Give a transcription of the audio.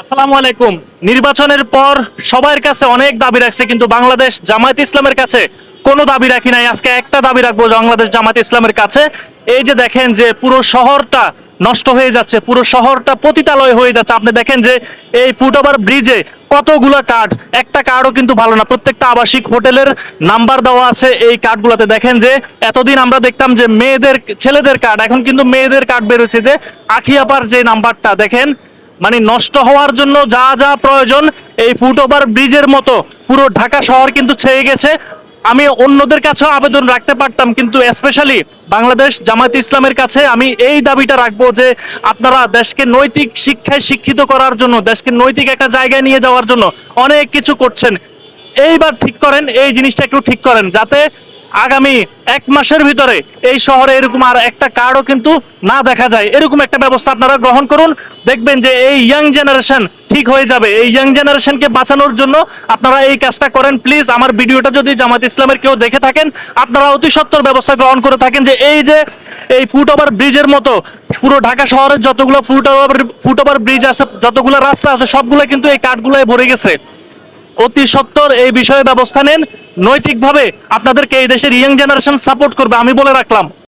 আসসালামু আলাইকুম। নির্বাচনের পর সবার কাছে অনেক দাবি রাখছে, কিন্তু বাংলাদেশ জামায়াত ইসলামের কাছে কোনো দাবি রাখি নাই। আজকে একটা দাবি রাখবো বাংলাদেশ জামায়াত ইসলামের কাছে। এই যে দেখেন যে পুরো শহরটা নষ্ট হয়ে যাচ্ছে, পুরো শহরটা পতিতালয় হয়ে যাচ্ছে। আপনি দেখেন যে এই ফুটওভার ব্রিজে কতগুলো কার্ড, একটা কার্ডও কিন্তু ভালো না। প্রত্যেকটা আবাসিক হোটেলের নাম্বার দেওয়া আছে এই কার্ডগুলোতে। দেখেন যে এতদিন আমরা দেখতাম যে মেয়েদের ছেলেদের কার্ড, এখন কিন্তু মেয়েদের কার্ড বেরোচ্ছে। যে আখিয়াপার যে নাম্বারটা দেখেন, মানে নষ্ট হওয়ার জন্য যা যা প্রয়োজন এই ফুটওভার ব্রিজের মতো পুরো ঢাকা শহর কিন্তু ছেয়ে গেছে। আমি অন্যদের কাছেও আবেদন রাখতে পারতাম, কিন্তু স্পেশালি বাংলাদেশ জামায়াত ইসলামের কাছে আমি এই দাবিটা রাখবো যে আপনারা দেশকে নৈতিক শিক্ষায় শিক্ষিত করার জন্য, দেশকে নৈতিক একটা জায়গায় নিয়ে যাওয়ার জন্য অনেক কিছু করছেন। এইবার ঠিক করেন, এই জিনিসটা একটু ঠিক করেন, যাতে আগামী 1 মাসের ভিতরে এই শহরে এরকম আর একটা কার্ডও কিন্তু না দেখা যায়। এরকম একটা ব্যবস্থা আপনারা গ্রহণ করুন। দেখবেন যে এই ইয়াং জেনারেশন ঠিক হয়ে যাবে। এই ইয়াং জেনারেশনকে বাঁচানোর জন্য আপনারা এই কাজটা করেন। প্লিজ আমার ভিডিওটা যদি জামাত ইসলামের কেউ দেখে থাকেন, আপনারা অতি সত্বর ব্যবস্থা গ্রহণ করে থাকেন যে এই যে এই ফুটওভার ব্রিজের মতো পুরো ঢাকা শহরের যতগুলো ফুটওভার ব্রিজ আছে, যতগুলো রাস্তা আছে, সবগুলো কিন্তু এই কার্ডগুলোয় ভরে গেছে। অতি সত্বর এই বিষয়ে ব্যবস্থা নেন। নৈতিকভাবে আপনাদেরকে এই দেশের ইয়াং জেনারেশন সাপোর্ট করবে, আমি বলে রাখলাম।